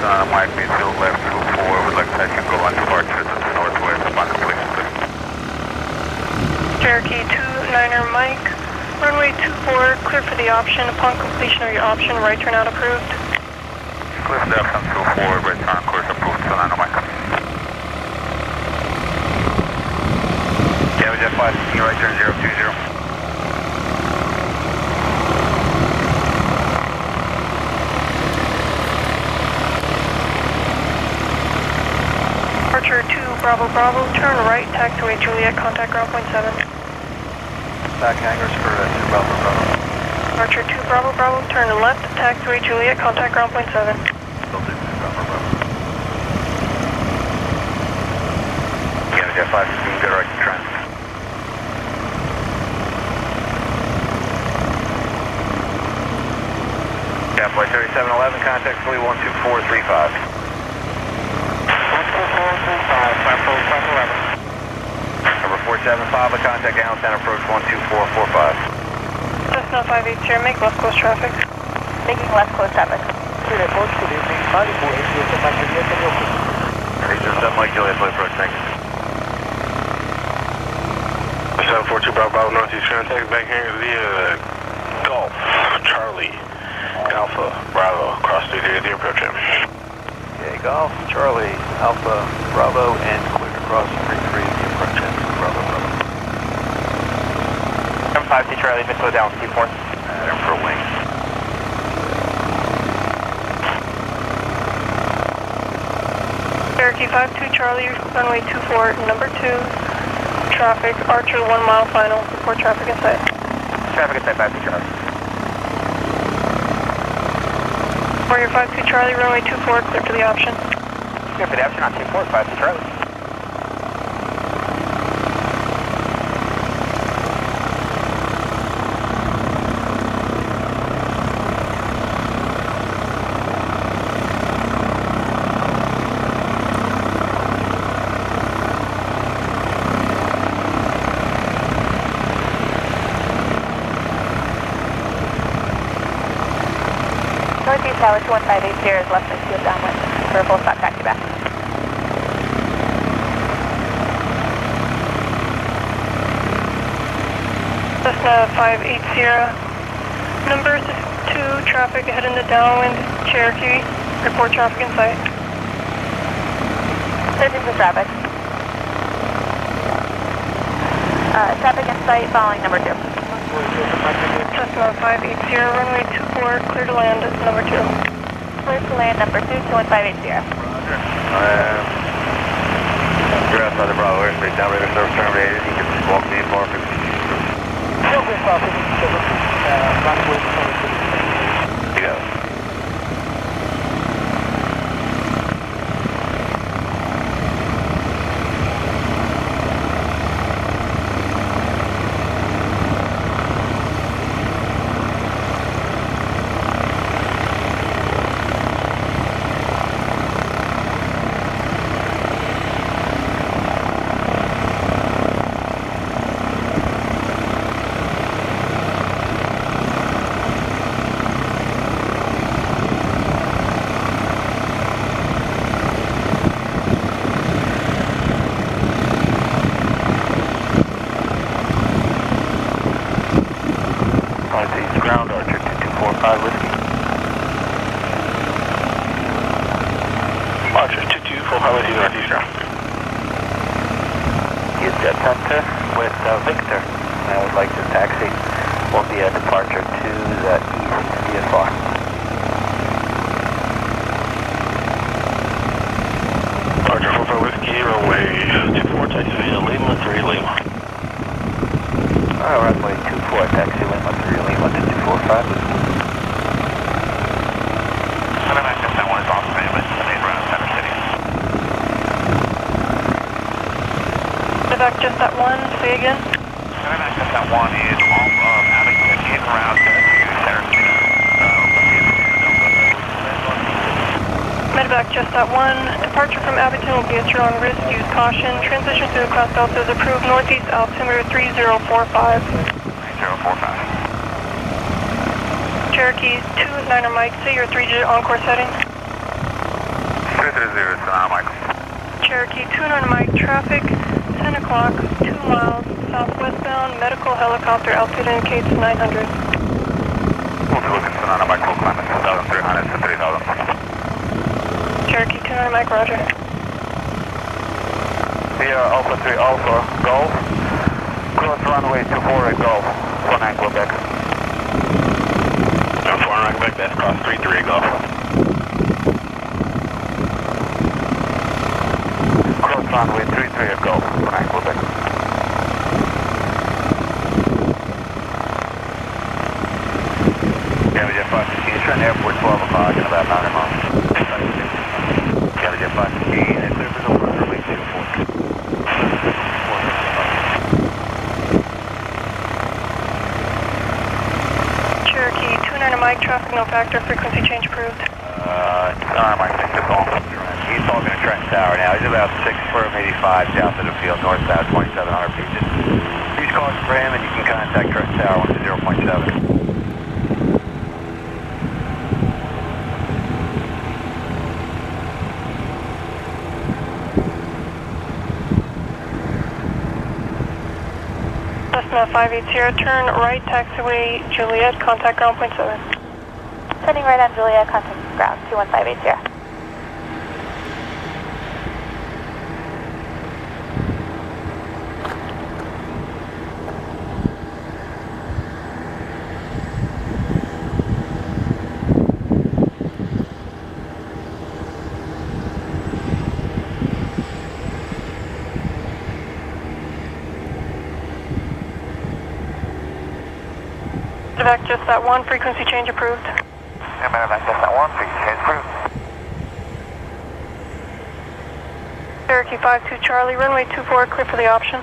Mike, midfield left 24, would like to go on departure to the northwest upon completion, please. Cherokee 29er Mike, runway 24, clear for the option. Upon completion of your option, right turn out approved. Clear for the option 24, right turn course approved, 29er Mike. Yeah, Jet 5, right turn 020. Departure 2 Bravo Bravo, turn right, taxiway Juliet, contact ground point 7. Back hangars for 2 Bravo Bravo. Departure 2 Bravo Bravo, turn left, taxiway Juliet, contact ground point 7. Still do 2 Bravo Bravo. Yeah, Jet 5, you can go right to trend. Yeah, flight 3711, contact fleet 12435. 12435, Number 475, contact Allentown approach 12445. Cessna 580, make left close traffic. Making left close traffic. Good evening, Malibu, ATC Mike Juliet, can you open? ATC Mike Juliet, flight approach, thank you. 742 Bravo Bravo Northeast contact, back here via Golf, Charlie, Alpha, Bravo, cross through the approach him. Okay, Golf, Charlie, Alpha, Bravo, and clear across 33 the approach end. Bravo, Bravo. 752 Charlie, mid down, T4. There for wing. Cherokee 52 Charlie, runway 24, number 2, traffic, Archer 1 mile final, report traffic in sight. Traffic in sight, 52 Charlie. Warrior 52 Charlie, runway 24, clear for the option. Clear for the option on T4, 52 Charlie. Northeast Tower 21580 is left side field downwind for a full stop taxi back. Cessna 580, number 2, traffic ahead in the downwind, Cherokee, report traffic in sight. Searching for traffic. Traffic in sight following number 2. Cessna 580, runway 24, clear to land, number 2. Clear to land number 2, 21580. Roger. You're outside the Bravo airspace, now radar service terminated, you can walk the apartment. Silver South, runway 23. You got it. Ground Archer 2245 Whiskey. Archer 2245 Whiskey Northeast ground. Use Jet Center with Victor. I would like to taxi. Will be a departure to the east VFR. Archer 45 Whiskey, runway 24, taxi via Lima 3 Lima. Runway 24, taxi Lima 3 Lima to 245. Center back, just that one is off the main route, Center City. Back just that one, say again. Center back, just that one is off of Abington, in route to Center City. Medevac just that one, departure from Abington will be at your own risk, use caution. Transition to Class Delta is approved, northeast altimeter 3045. 3045. Cherokee 29er Mike, say your 3-digit encore setting. 330, Sonata Mike. Cherokee 29 Mike, traffic 10 o'clock, 2 miles, southwestbound, medical helicopter, altitude indicates 900. We'll be looking Sonata Mike, full climb at 2,300 to 3,000. Cherokee 29 Mike, roger. Sierra Alpha 3 Alpha, Golf. Cross runway 24 at Golf, 19 Quebec. 49 Quebec, that's cross 33 Golf. Cross runway 33 at Golf, 19 Quebec. Gavin Jet 515, turn airport 12 o'clock in about 9 miles. Gavin Jet 515, and clear for the runway 24. Cherokee 29 Mike, traffic no factor, frequency change approved. Mike, thanks for calling. He's talking to Trent Tower now. He's about 6 for 85 south of the field, northbound 2,700 feet. Just use caution for him, and you can contact Trent Tower 0.7. Cessna 580, turn right, taxiway Juliet, contact ground point 7. Turning right on Juliet, contact ground 21580. Evac just that one, frequency change approved. Medevac, just that one, frequency change approved. Cherokee 52 Charlie, runway 24, clear for the option.